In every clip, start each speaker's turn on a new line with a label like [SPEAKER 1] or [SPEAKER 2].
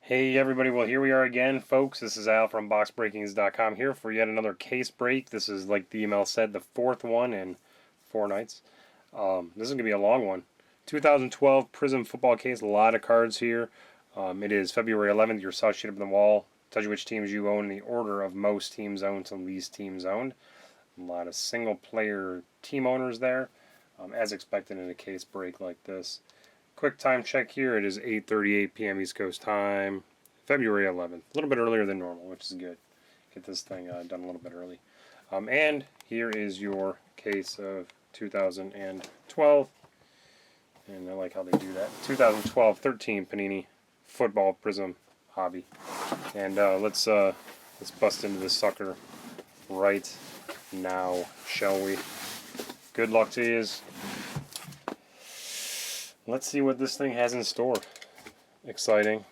[SPEAKER 1] Hey everybody, well here we are again folks. This is Al from BoxBreakings.com here for yet another case break. This is, like the email said, the fourth one in 4 nights. This is going to be a long one. 2012 Prizm football case, a lot of cards here. It is February 11th, your South sheet up on the wall. Tells you which teams you own in the order of most teams owned to least teams owned. A lot of single player team owners there, as expected in a case break like this. Quick time check here. It is 8:38 p.m. East Coast time, February 11th. A little bit earlier than normal, which is good. Get this thing done a little bit early. And here is your case of 2012. And I like how they do that. 2012 13 Panini Football Prizm Hobby. And let's bust into this sucker right now, shall we? Good luck to you. Let's see what this thing has in store. Exciting.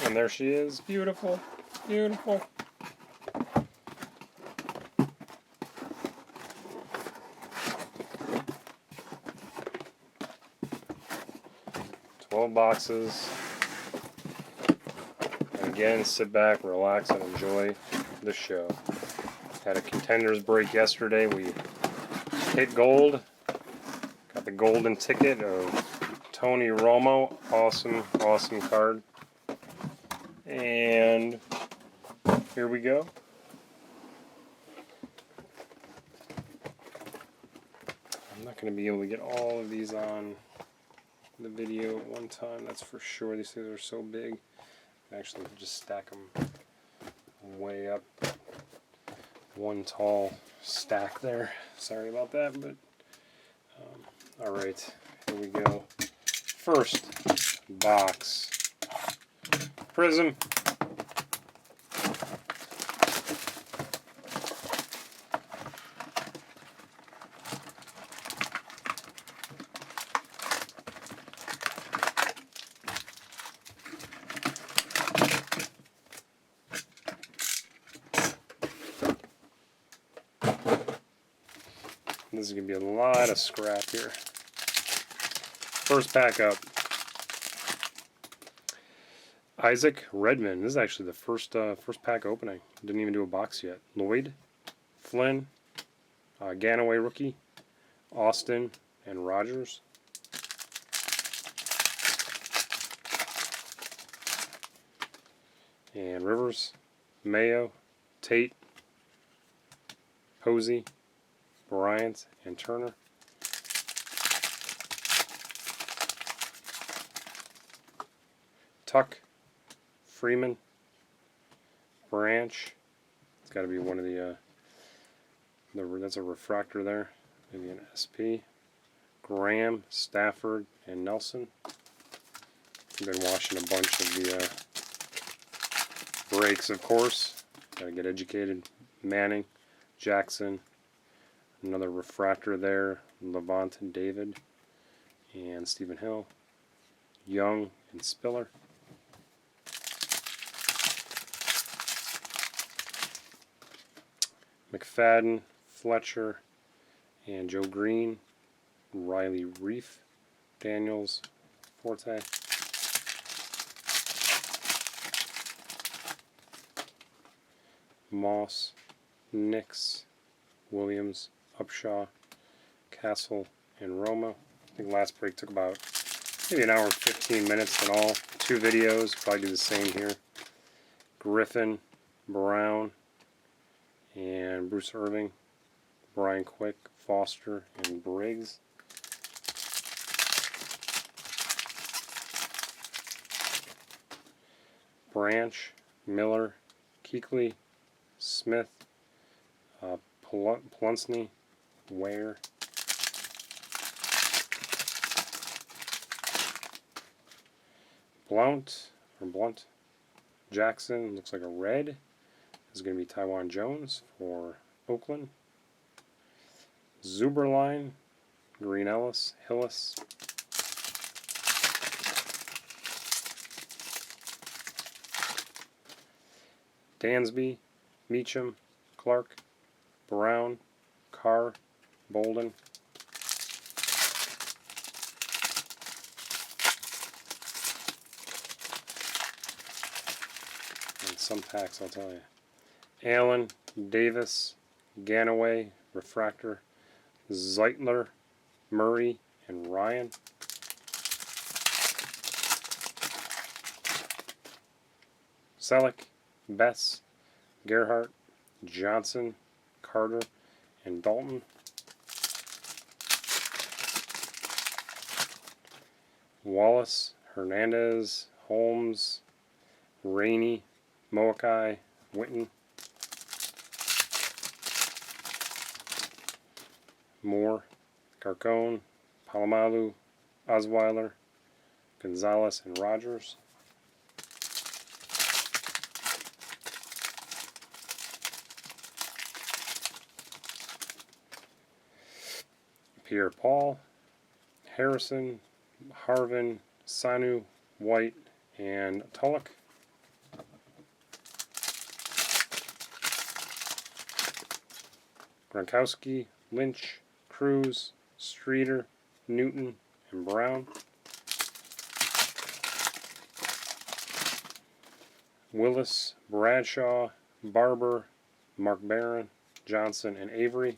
[SPEAKER 1] And there she is. Beautiful. Beautiful. Boxes. And again, sit back, relax, and enjoy the show. Had a contenders break yesterday. We hit gold. Got the golden ticket of Tony Romo. Awesome, awesome card. And here we go. I'm not going to be able to get all of these on the video at one time, that's for sure. These things are so big. Actually, just stack them way up. One tall stack there. Sorry about that, but alright, here we go. First box. Prizm. This is going to be a lot of scrap here. First pack up. Isaac Redman. This is actually the first pack opening. Didn't even do a box yet. Lloyd, Flynn, Ganaway rookie, Austin, and Rogers. And Rivers, Mayo, Tate, Posey, Bryant, and Turner. Tuck, Freeman, Branch. It's got to be one of the that's a refractor there, maybe an SP. Graham, Stafford, and Nelson. I've been watching a bunch of the breaks, of course. Got to get educated. Manning, Jackson. Another refractor there, Levant and David, and Stephen Hill, Young and Spiller. McFadden, Fletcher, and Joe Green, Riley Reef, Daniels, Forte. Moss, Nix, Williams, Upshaw, Castle, and Roma. I think last break took about maybe an hour and 15 minutes in all. 2 videos, probably do the same here. Griffin, Brown, and Bruce Irving, Brian Quick, Foster, and Briggs. Branch, Miller, Kuechly, Smith, Polunsny, Ware, Blunt, Jackson, looks like a red. This is going to be Taiwan Jones for Oakland. Zuberline, Green Ellis, Hillis, Dansby, Meacham, Clark, Brown, Carr, Bolden, and some packs I'll tell you. Allen, Davis, Ganaway, Refractor, Zeitler, Murray, and Ryan. Selleck, Bess, Gerhardt, Johnson, Carter, and Dalton. Wallace, Hernandez, Holmes, Rainey, Moakai, Witten, Moore, Carcone, Palomalu, Osweiler, Gonzalez, and Rogers. Pierre Paul, Harrison, Harvin, Sanu, White, and Tulloch. Gronkowski, Lynch, Cruz, Streeter, Newton, and Brown. Willis, Bradshaw, Barber, Mark Barron, Johnson, and Avery.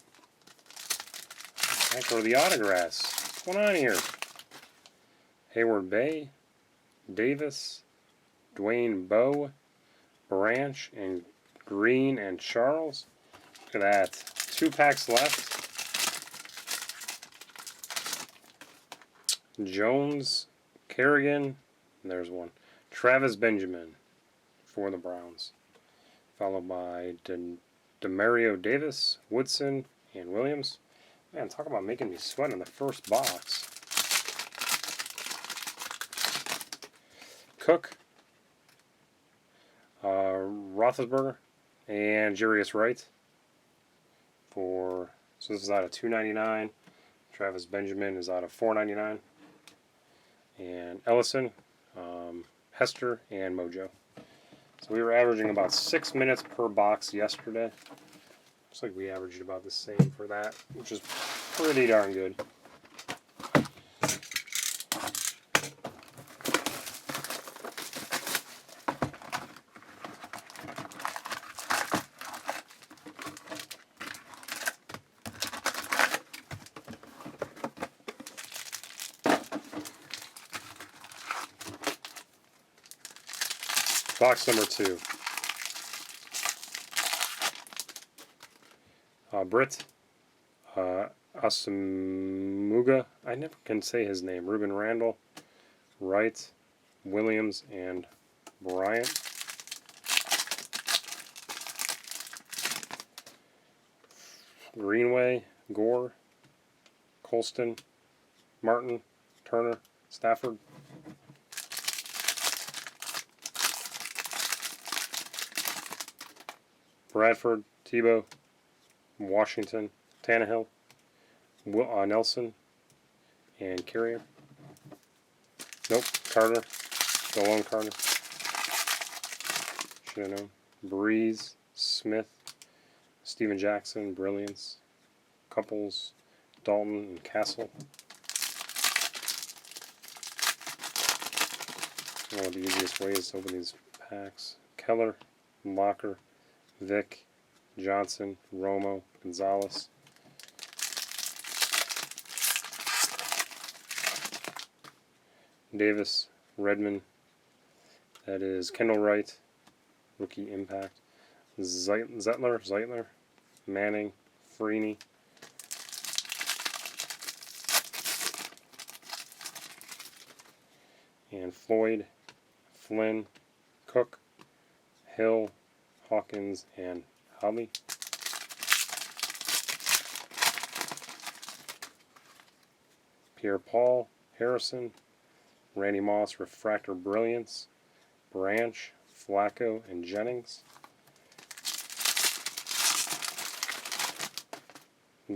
[SPEAKER 1] Heck are the autographs? What's going on here? Hayward Bay, Davis, Dwayne Bowe, Branch, and Green, and Charles. Look at that. 2 packs left. Jones, Kerrigan, and there's one. Travis Benjamin for the Browns. Followed by Demario Davis, Woodson, and Williams. Man, talk about making me sweat in the first box. Cook, Roethlisberger, and Jarius Wright. So this is out of $2.99. Travis Benjamin is out of $4.99. And Ellison, Hester, and Mojo. So we were averaging about 6 minutes per box yesterday. Looks like we averaged about the same for that, which is pretty darn good. Box number 2. Britt, Asamuga, I never can say his name, Ruben Randall, Wright, Williams, and Bryant. Greenway, Gore, Colston, Martin, Turner, Stafford. Bradford, Tebow, Washington, Tannehill, Nelson, and Carrier. Nope, Carter, Delone Carter. Should have known. Breeze, Smith, Steven Jackson, Brilliance, Couples, Dalton, and Castle. One of the easiest ways to open these packs. Keller, Locker, Vic, Johnson, Romo, Gonzalez. Davis, Redmond. That is Kendall Wright, rookie impact. Zeitler, Manning, Freeney. And Floyd, Flynn, Cook, Hill, Hawkins, and Holly. Pierre Paul, Harrison, Randy Moss, Refractor Brilliance, Branch, Flacco, and Jennings.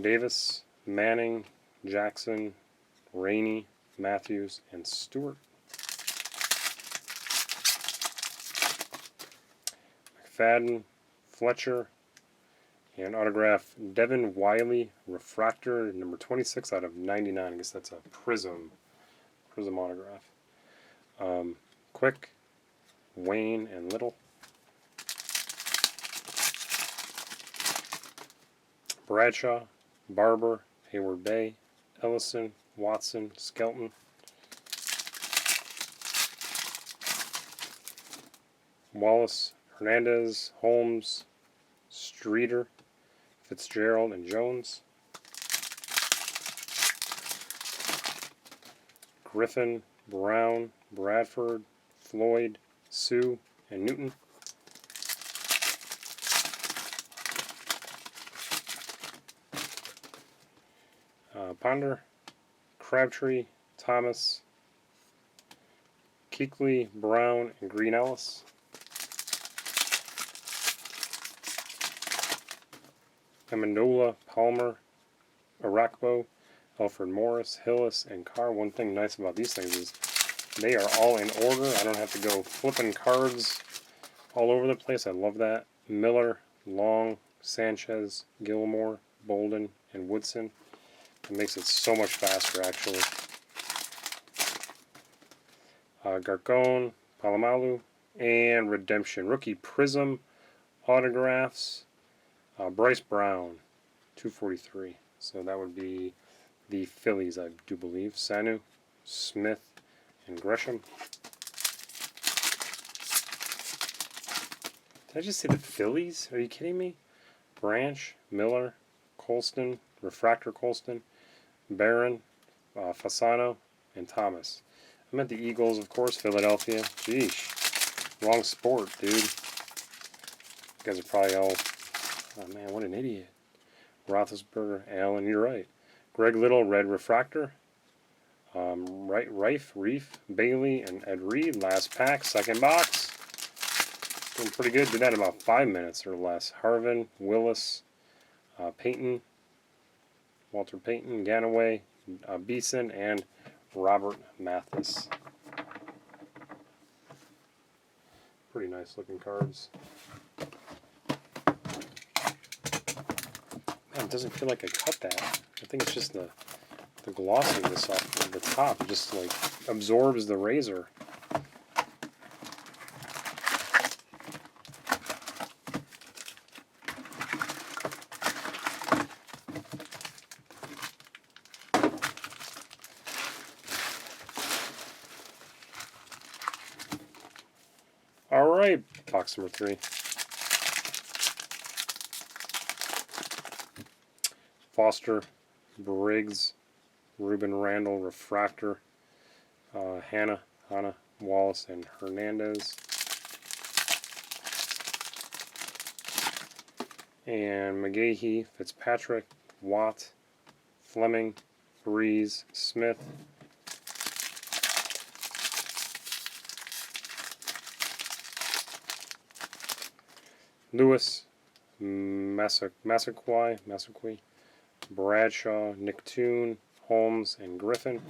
[SPEAKER 1] Davis, Manning, Jackson, Rainey, Matthews, and Stewart. McFadden, Fletcher, and autograph Devin Wiley, refractor, number 26 out of 99. I guess that's a Prizm autograph. Quick, Wayne, and Little. Bradshaw, Barber, Hayward Bay, Ellison, Watson, Skelton. Wallace, Hernandez, Holmes, Streeter, Fitzgerald, and Jones. Griffin, Brown, Bradford, Floyd, Sue, and Newton. Ponder, Crabtree, Thomas, Keekly, Brown, and Green Ellis. Amendola, Palmer, Arakpo, Alfred Morris, Hillis, and Carr. One thing nice about these things is they are all in order. I don't have to go flipping cards all over the place. I love that. Miller, Long, Sanchez, Gilmore, Bolden, and Woodson. It makes it so much faster, actually. Garcon, Palomalu, and Redemption. Rookie Prizm autographs. Bryce Brown, 243. So that would be the Phillies, I do believe. Sanu, Smith, and Gresham. Did I just say the Phillies? Are you kidding me? Branch, Miller, Colston, Refractor Colston, Barron, Fasano, and Thomas. I meant the Eagles, of course, Philadelphia. Jeesh. Wrong sport, dude. You guys are probably all... Oh, man, what an idiot. Roethlisberger, Allen, you're right. Greg Little, Red Refractor. Reif, Bailey, and Ed Reed. Last pack, second box. Doing pretty good. Did that in about 5 minutes or less. Harvin, Willis, Payton, Walter Payton, Ganaway, Beeson, and Robert Mathis. Pretty nice looking cards. Man, it doesn't feel like I cut that. I think it's just the glossiness off the top. It just like absorbs the razor. Alright, box number 3. Foster, Briggs, Ruben Randall, Refractor, Hanna, Wallace, and Hernandez. And McGahee, Fitzpatrick, Watt, Fleming, Breeze, Smith. Lewis, Massaquoi, Bradshaw, Nick Toon, Holmes, and Griffin.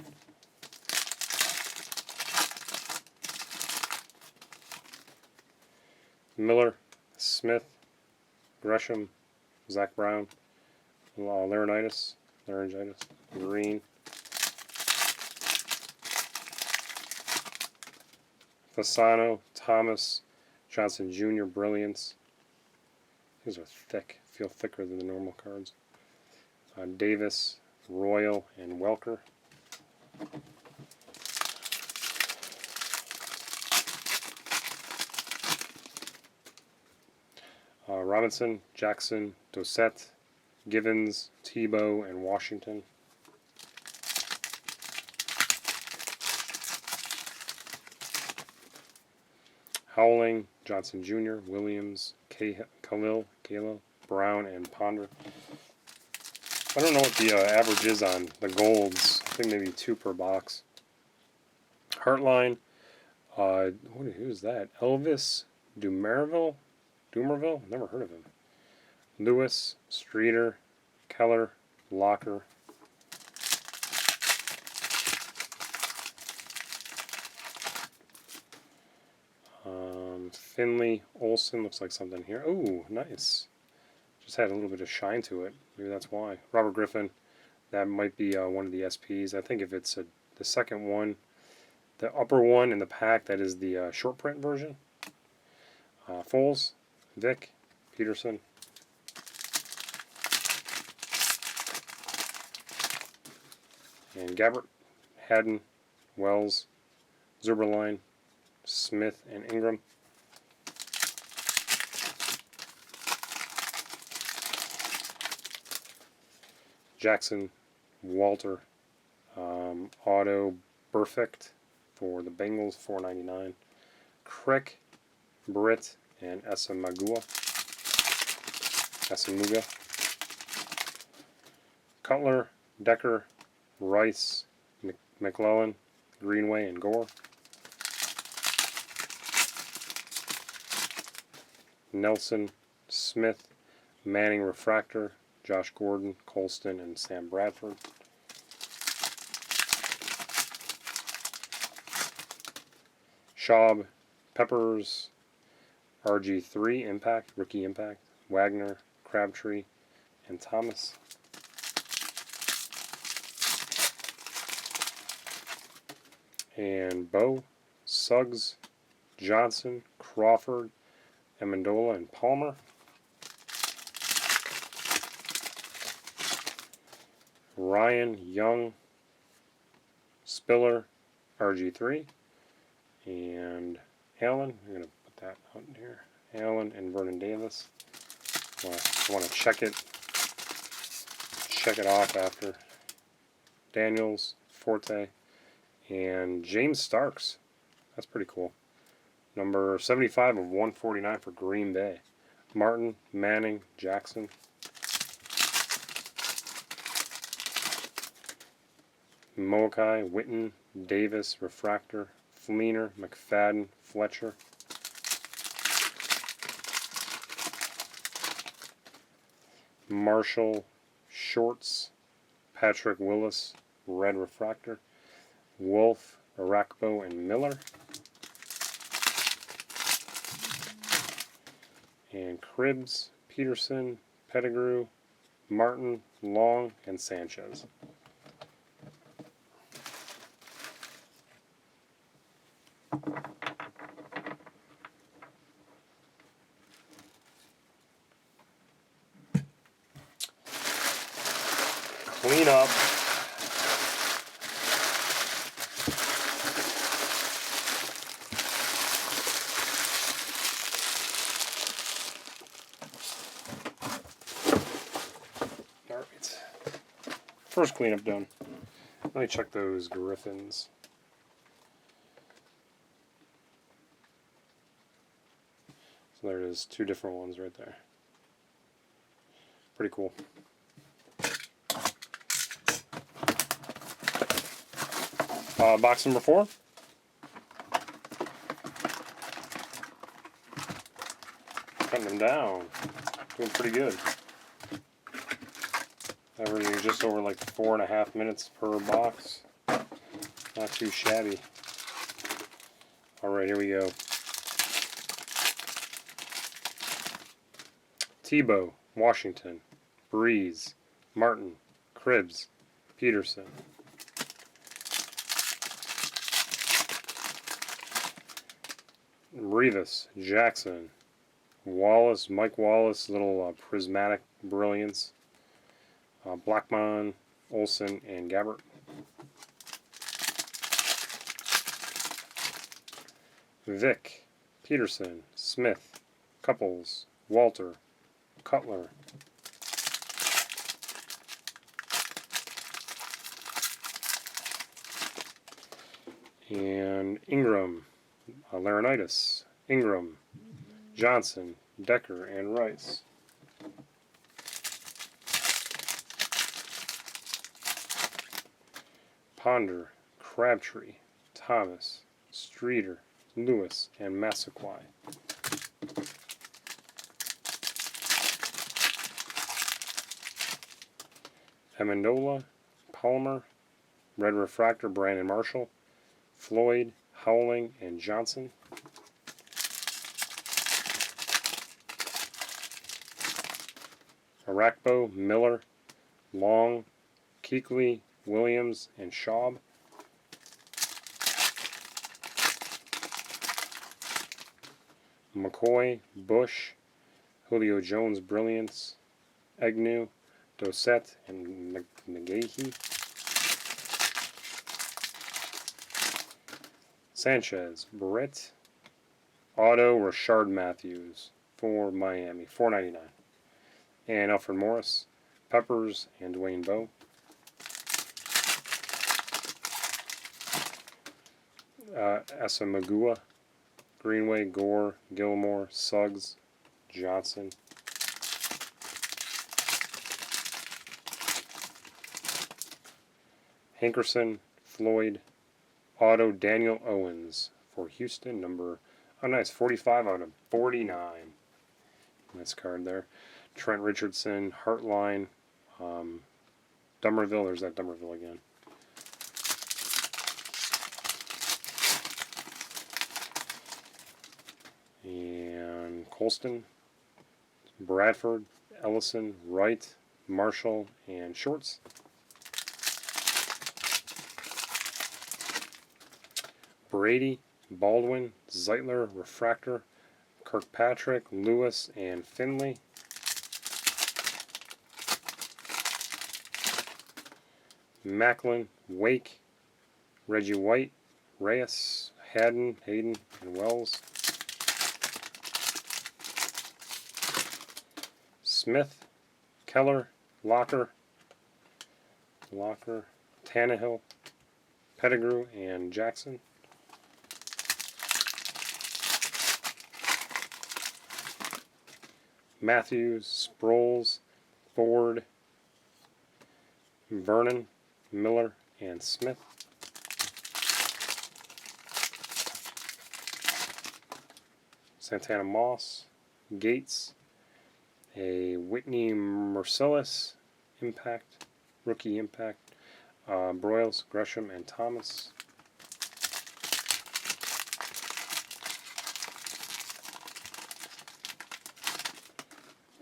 [SPEAKER 1] Miller, Smith, Gresham, Zach Brown, laryngitis, Green. Fasano, Thomas, Johnson Jr., Brilliance. These are thick, feel thicker than the normal cards. Davis, Royal, and Welker. Robinson, Jackson, Dossett, Givens, Tebow, and Washington. Howling, Johnson Jr., Williams, Khalil, Brown, and Ponder. I don't know what the average is on the golds. I think maybe 2 per box. Heartline. Who is that? Elvis Dumerville? Never heard of him. Lewis, Streeter, Keller, Locker. Finley, Olsen, looks like something here. Oh, nice. Just had a little bit of shine to it. Maybe that's why. Robert Griffin, that might be one of the SPs. I think if it's the second one, the upper one in the pack, that is the short print version. Foles, Vic, Peterson. And Gabbert, Haddon, Wells, Zuberline, Smith, and Ingram. Jackson, Walter, Auto Perfect for the Bengals, $4.99. Crick, Britt, and Esamugua. Cutler, Decker, Rice, McClellan, Greenway, and Gore. Nelson, Smith, Manning Refractor, Josh Gordon, Colston, and Sam Bradford. Schaub, Peppers, RG3 Impact, Rookie Impact, Wagner, Crabtree, and Thomas. And Bo, Suggs, Johnson, Crawford, Amendola, and Palmer. Ryan, Young, Spiller, RG3, and Allen. I'm going to put that out here. Allen and Vernon Davis. I want to check it off after. Daniels, Forte, and James Starks. That's pretty cool. Number 75 of 149 for Green Bay. Martin, Manning, Jackson. Moakai, Witten, Davis, Refractor, Fleener, McFadden, Fletcher. Marshall, Shorts, Patrick Willis, Red Refractor, Wolf, Arakpo, and Miller. And Cribbs, Peterson, Pettigrew, Martin, Long, and Sanchez. Clean up. Alright. First cleanup done. Let me check those Griffins. So there it is, two different ones right there. Pretty cool. Box number 4. Cutting them down. Doing pretty good. Averaging just over like 4.5 minutes per box. Not too shabby. Alright, here we go. Tebow, Washington, Breeze, Martin, Cribbs, Peterson. Revis, Jackson, Wallace, Mike Wallace, little prismatic brilliance. Blackmon, Olsen, and Gabbert. Vic, Peterson, Smith, Couples, Walter, Cutler. And Ingram, Laronitis, Ingram, Johnson, Decker, and Rice. Ponder, Crabtree, Thomas, Streeter, Lewis, and Massaquoi. Amendola, Palmer, Red Refractor, Brandon Marshall, Floyd, Howling, and Johnson. Arakpo, Miller, Long, Kuechly, Williams, and Schaub. McCoy, Bush, Julio Jones, Brilliance, Agnew, Dossett, and McGahee. Sanchez, Brett, Auto, Rashard Matthews for Miami, $4.99. And Alfred Morris, Peppers, and Dwayne Bowe. Asamagua, Greenway, Gore, Gilmore, Suggs, Johnson. Hankerson, Floyd, Auto, Daniel Owens for Houston, number, oh nice, 45 out of 49. Nice card there. Trent Richardson, Hartline, Dummerville, there's that Dummerville again. And Colston, Bradford, Ellison, Wright, Marshall, and Shorts. Brady, Baldwin, Zeitler, Refractor, Kirkpatrick, Lewis, and Finley. Macklin, Wake, Reggie White, Reyes, Hayden, and Wells. Smith, Keller, Locker, Tannehill, Pettigrew, and Jackson. Matthews, Sproles, Ford, Vernon, Miller, and Smith. Santana Moss, Gates, a Whitney Merciless, Impact, Rookie Impact, Broyles, Gresham, and Thomas.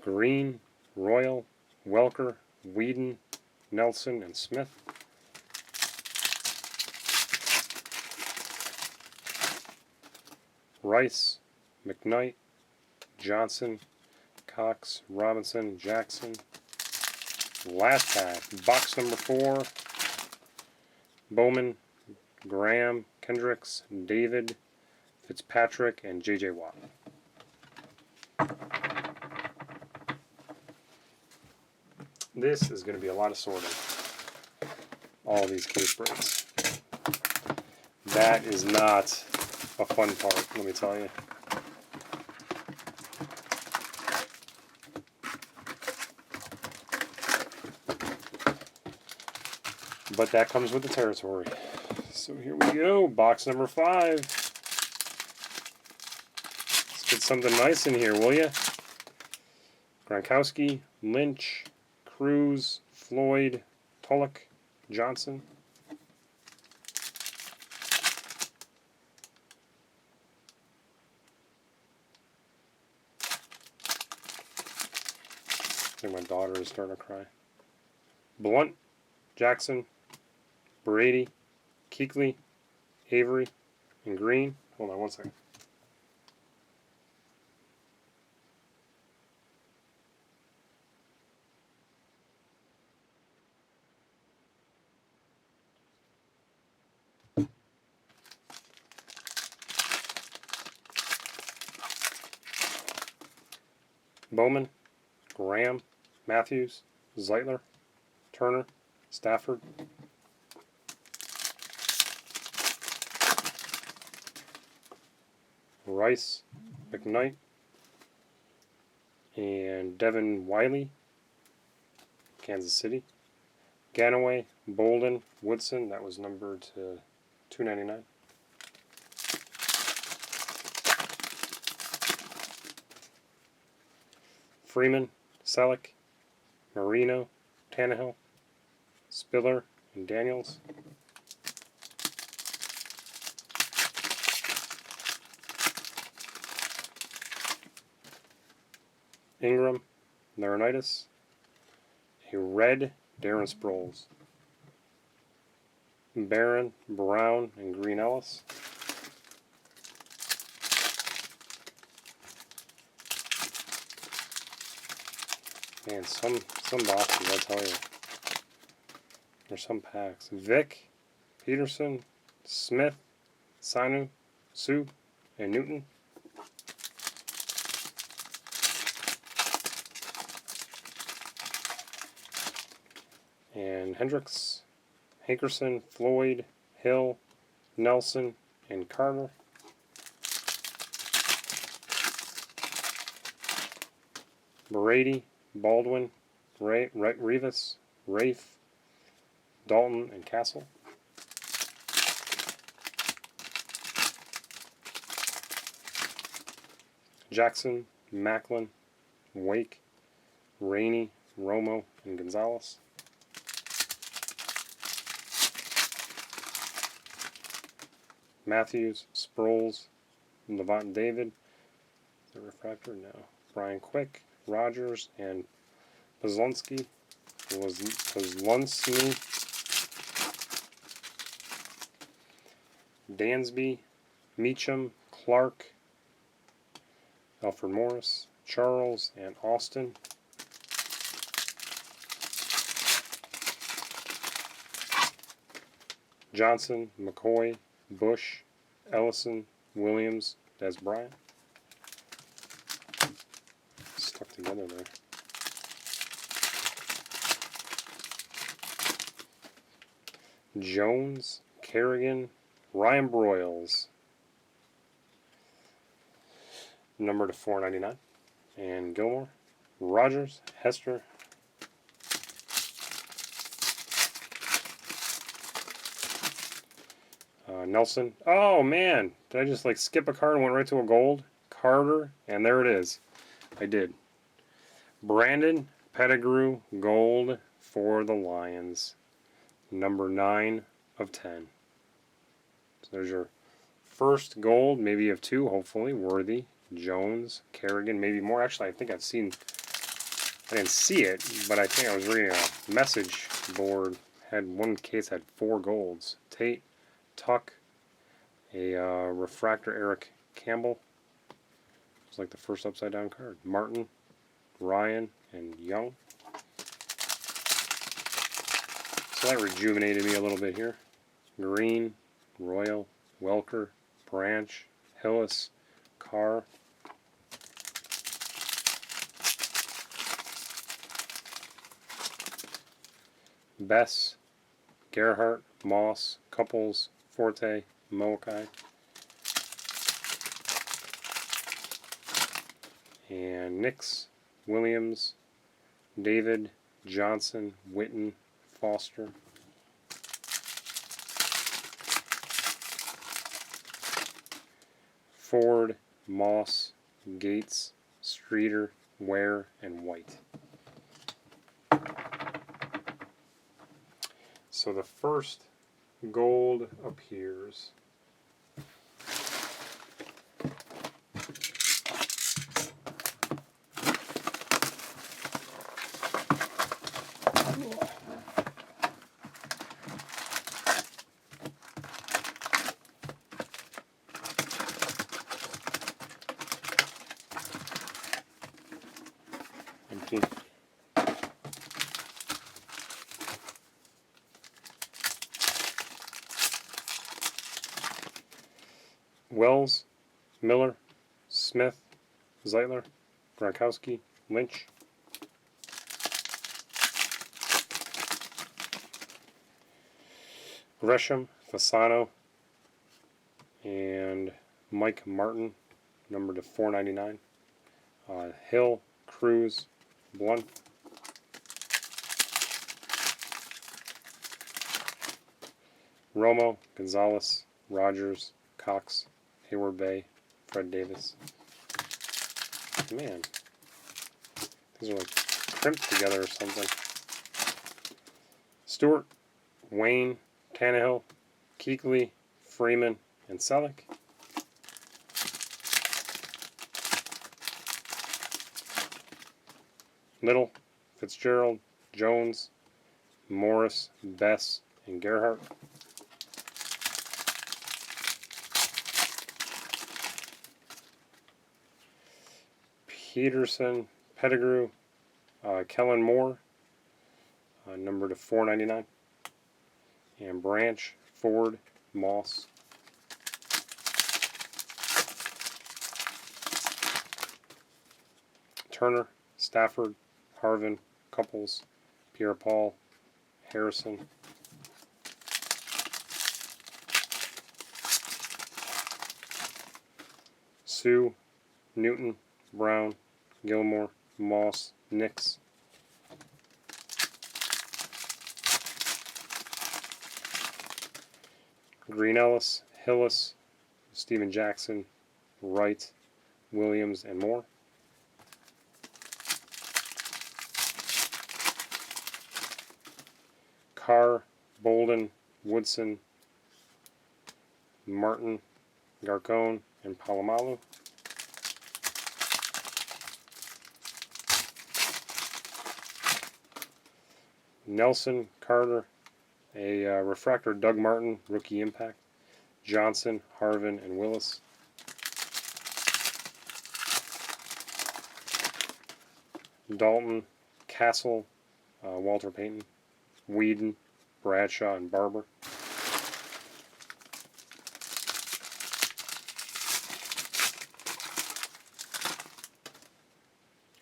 [SPEAKER 1] Green, Royal, Welker, Whedon, Nelson, and Smith. Rice, McKnight, Johnson, Cox, Robinson, Jackson. Last pack, box number 4. Bowman, Graham, Kendricks, David, Fitzpatrick, and J.J. Watt. This is going to be a lot of sorting. All these case breaks. That is not a fun part, let me tell you. But that comes with the territory. So here we go, box number 5. Let's get something nice in here, will ya? Gronkowski, Lynch, Cruz, Floyd, Tulloch, Johnson. I think my daughter is starting to cry. Blunt, Jackson, Brady, Kuechly, Avery, and Green. Hold on one second. Bowman, Graham, Matthews, Zeitler, Turner, Stafford. Rice, McKnight, and Devin Wiley, Kansas City. Ganaway, Bolden, Woodson, that was numbered to $2.99. Freeman, Selleck, Marino, Tannehill, Spiller, and Daniels. Ingram, Laurinaitis, A red Darren Sproles. Barron, Brown, and Green Ellis. Man, some boxes, I tell you. Or some packs. Vick, Peterson, Smith, Sanu, Sue, and Newton. And Hendricks, Hankerson, Floyd, Hill, Nelson, and Carter. Brady, Baldwin, Rivas, Rafe, Dalton, and Castle. Jackson, Macklin, Wake, Rainey, Romo, and Gonzalez. Matthews, Sproles, Levant David. The refractor? No. Brian Quick, Rogers, and Pozlonsky. Dansby, Meacham, Clark, Alfred Morris, Charles, and Austin. Johnson, McCoy, Bush, Ellison, Williams, Des Bryant. Stuck together there. Jones, Kerrigan, Ryan Broyles. Number to 499. And Gilmore, Rogers, Hester, Nelson. Oh man, did I just like skip a card and went right to a gold? Carter, and there it is. I did. Brandon Pettigrew, gold for the Lions. Number 9 of 10. So there's your first gold, maybe of 2, hopefully. Worthy, Jones, Kerrigan, maybe more. Actually, I think I've seen, I didn't see it, but I think I was reading a message board. Had one case had 4 golds. Tate, Tuck, a refractor Eric Campbell. It's like the first upside down card. Martin, Ryan, and Young. So that rejuvenated me a little bit here. Green, Royal, Welker, Branch, Hillis, Carr. Bess, Gerhardt, Moss, Couples, Forte, Moakai. And Nix, Williams, David, Johnson, Witten, Foster. Ford, Moss, Gates, Streeter, Ware, and White. So the first gold appears. Empty. Wells, Miller, Smith, Zeitler, Gronkowski, Lynch. Gresham, Fasano, and Mike Martin, number to 499. Hill, Cruz, Blunt. Romo, Gonzalez, Rogers, Cox, Hayward Bay, Fred Davis. Man, these are like crimped together or something. Stewart, Wayne, Tannehill, Kuechly, Freeman, and Selleck. Little, Fitzgerald, Jones, Morris, Bess, and Gerhardt. Peterson, Pettigrew, Kellen Moore, number to 499, and Branch, Ford, Moss. Turner, Stafford, Harvin, Couples, Pierre-Paul, Harrison. Sue, Newton, Brown, Gilmore, Moss, Nix. Green Ellis, Hillis, Steven Jackson, Wright, Williams, and Moore. Carr, Bolden, Woodson, Martin, Garcon, and Palomalu. Nelson, Carter, a refractor, Doug Martin, rookie impact. Johnson, Harvin, and Willis. Dalton, Castle, Walter Payton, Whedon, Bradshaw, and Barber.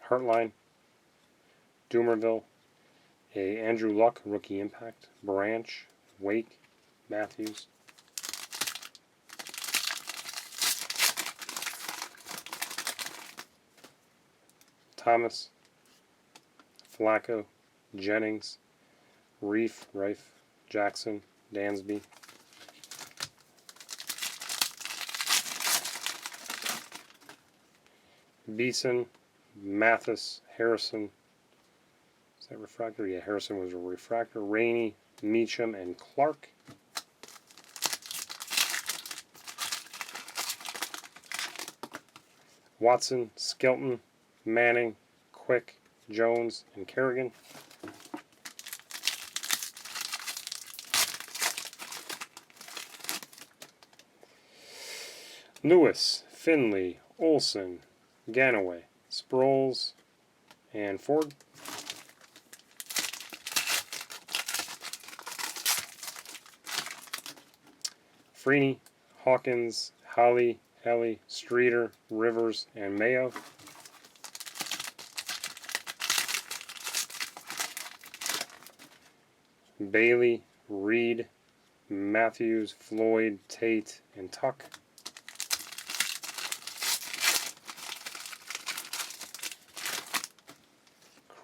[SPEAKER 1] Hartline, Doomerville, a Andrew Luck, rookie impact. Branch, Wake, Matthews. Thomas, Flacco, Jennings, Reif, Jackson, Dansby. Beeson, Mathis, Harrison. Is that refractor? Yeah, Harrison was a refractor. Rainey, Meacham, and Clark. Watson, Skelton, Manning, Quick, Jones, and Kerrigan. Lewis, Finley, Olson, Ganaway, Sproles, and Ford. Freeney, Hawkins, Holly, Ellie, Streeter, Rivers, and Mayo. Bailey, Reed, Matthews, Floyd, Tate, and Tuck.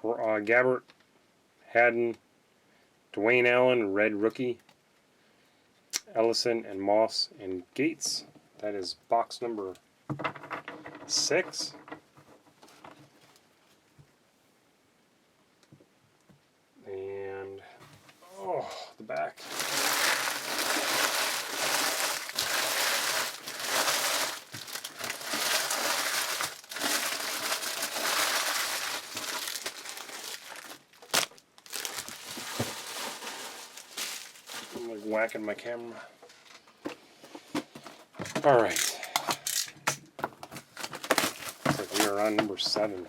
[SPEAKER 1] Gabbert, Haddon, Dwayne Allen, red rookie, Ellison, and Moss, and Gates. That is box number 6. And, oh, the back. I'm like whacking my camera. Alright. Looks like we are on number 7.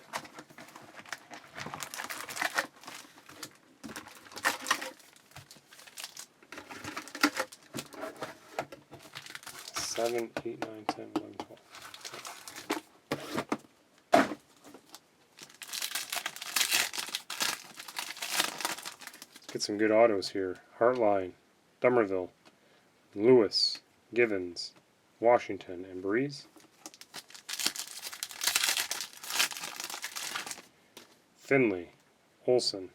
[SPEAKER 1] Seven, 8, 9, 10, 11, 12. Let's get some good autos here. Hartline, Dummerville, Lewis, Givens, Washington, and Breeze. Finley, Olson,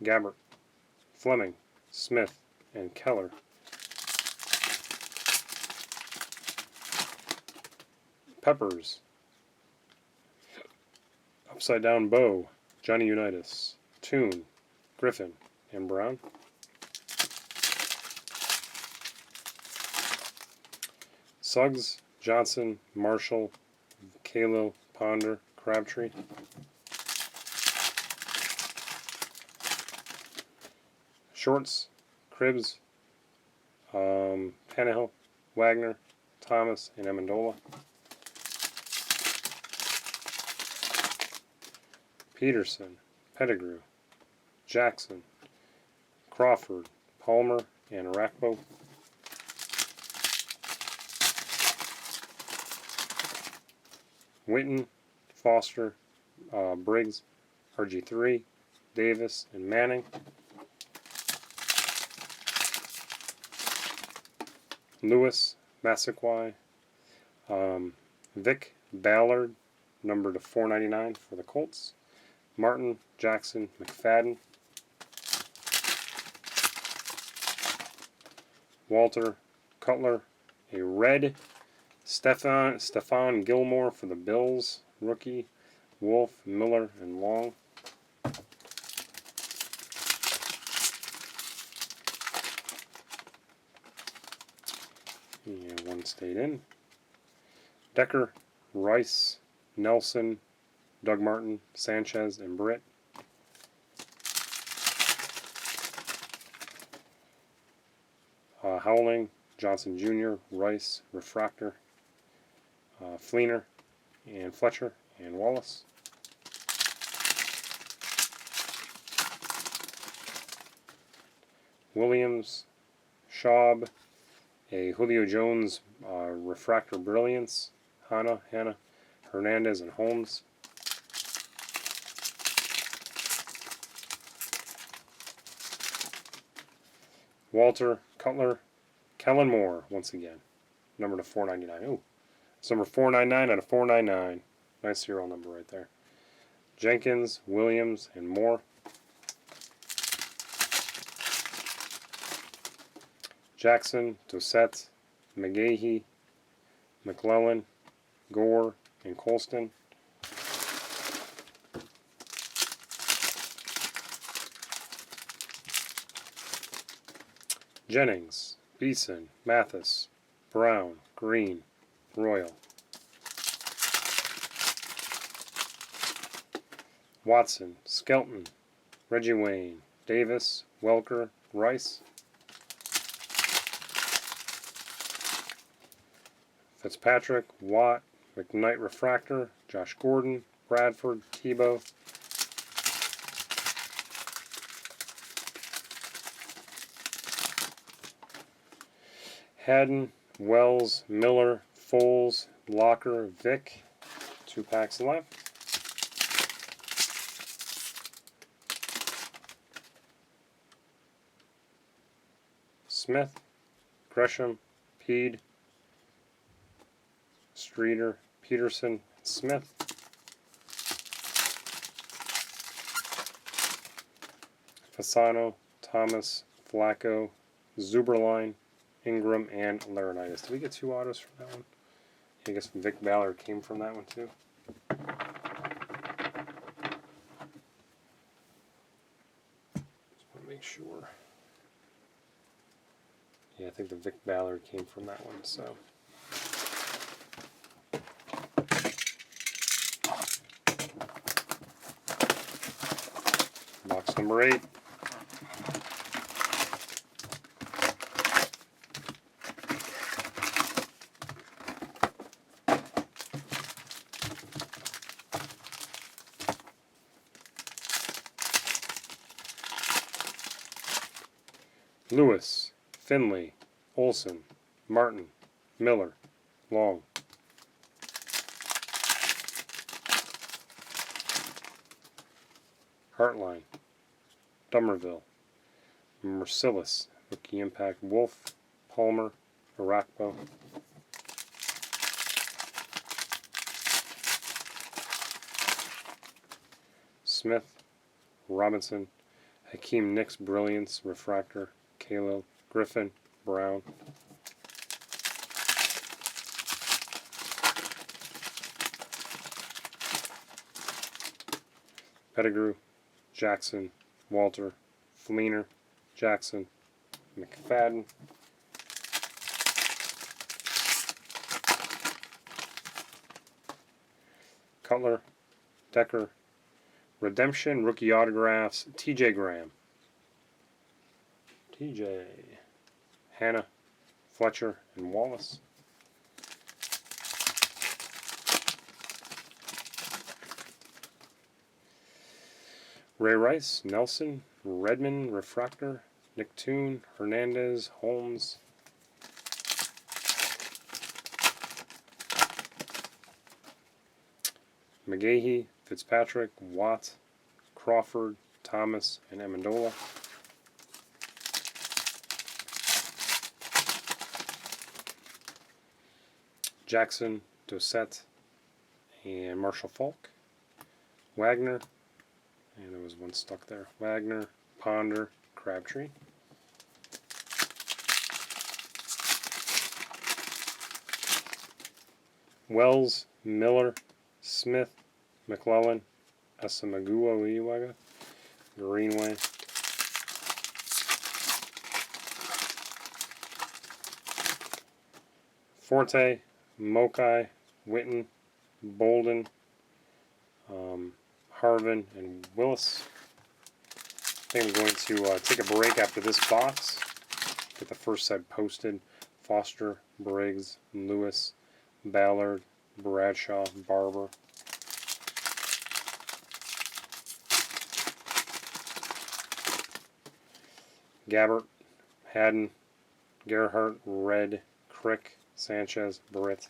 [SPEAKER 1] Gabbert, Fleming, Smith, and Keller. Peppers, Upside Down Bow, Johnny Unitas, Toon, Griffin, and Brown. Suggs, Johnson, Marshall, Kalo, Ponder, Crabtree. Shorts, Cribbs, Tannehill, Wagner, Thomas, and Amendola. Peterson, Pettigrew, Jackson, Crawford, Palmer, and Arakpo. Witten, Foster, Briggs, RG3, Davis, and Manning. Lewis, Massaquoi, Vic Ballard, number to 499 for the Colts. Martin, Jackson, McFadden. Walter, Cutler, a red. Stephon Gilmore for the Bills, rookie. Wolf, Miller, and Long. And one stayed in. Decker, Rice, Nelson, Doug Martin, Sanchez, and Britt. Howling, Johnson Jr., Rice, Refractor, Fleener, and Fletcher, and Wallace. Williams, Schaub, a Julio Jones Refractor Brilliance, Hanna, Hernandez, and Holmes. Walter, Cutler, Kellen Moore, once again, number to 499. Ooh, it's number 499 out of 499. Nice serial number right there. Jenkins, Williams, and Moore. Jackson, Dossett, McGahee, McClellan, Gore, and Colston. Jennings, Beeson, Mathis, Brown, Green, Royal. Watson, Skelton, Reggie Wayne, Davis, Welker, Rice. Fitzpatrick, Watt, McKnight Refractor, Josh Gordon, Bradford, Tebow. Haddon, Wells, Miller, Foles, Locker, Vick. 2 packs left. Smith, Gresham, Pede, Streeter, Peterson, Smith. Fasano, Thomas, Flacco, Zuberline, Ingram, and Laurinaitis. Did we get 2 autos from that one? I guess Vic Ballard came from that one too. Just want to make sure. Yeah, I think the Vic Ballard came from that one, so. Box number 8. Lewis, Finley, Olson, Martin, Miller, Long. Hartline, Dummerville, Merciless, Rookie Impact, Wolf, Palmer, Arakpo. Smith, Robinson, Hakeem Nicks Brilliance, Refractor, Kalo, Griffin, Brown. Pettigrew, Jackson, Walter, Fleener, Jackson, McFadden. Cutler, Decker, Redemption, Rookie Autographs, TJ Graham. TJ, Hannah, Fletcher, and Wallace. Ray Rice, Nelson, Redmond, Refractor, Nick Toon, Hernandez, Holmes. McGahee, Fitzpatrick, Watt, Crawford, Thomas, and Amendola. Jackson, Dossett, and Marshall Falk. Wagner, and there was one stuck there. Wagner, Ponder, Crabtree. Wells, Miller, Smith, McClellan, Asamagua, Greenway. Forte, Mokai, Witten, Bolden, Harvin, and Willis. I think I'm going to take a break after this box. Get the first set posted. Foster, Briggs, Lewis, Ballard, Bradshaw, Barber. Gabbert, Haddon, Gerhardt, Red, Crick, Sanchez, Britt.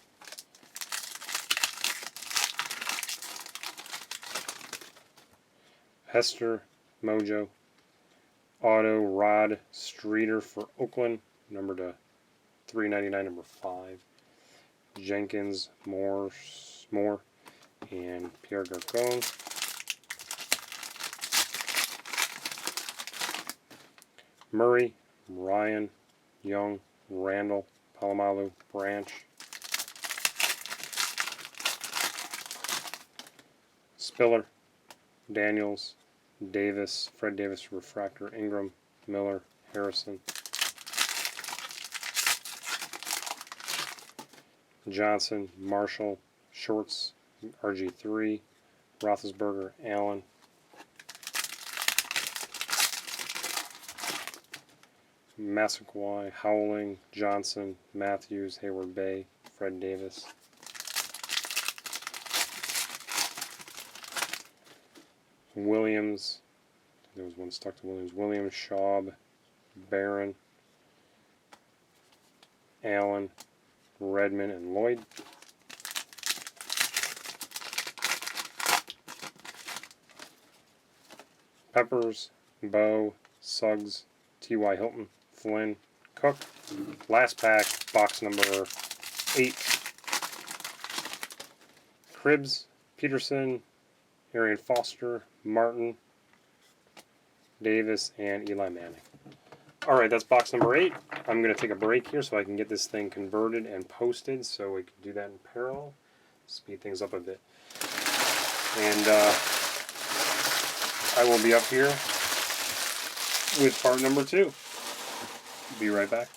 [SPEAKER 1] Hester, Mojo, Auto, Rod, Streeter for Oakland, number to 399, number 5. Jenkins, Moore, and Pierre Garcon. Murray, Ryan, Young, Randall, Palomalu, Branch. Spiller, Daniels, Davis, Fred Davis, Refractor, Ingram, Miller, Harrison. Johnson, Marshall, Shorts, RG3, Roethlisberger, Allen. Massaquoi, Howling, Johnson, Matthews, Hayward Bay, Fred Davis. Williams, there was one stuck to Williams. Williams, Schaub, Barron, Allen, Redmond, and Lloyd. Peppers, Bow, Suggs, T.Y. Hilton, Flynn, Cook. Last pack, box number 8. Cribbs, Peterson, Arian Foster, Martin, Davis, and Eli Manning. Alright, that's box number 8. I'm going to take a break here so I can get this thing converted and posted so we can do that in parallel. Speed things up a bit. And I will be up here with part number 2. Be right back.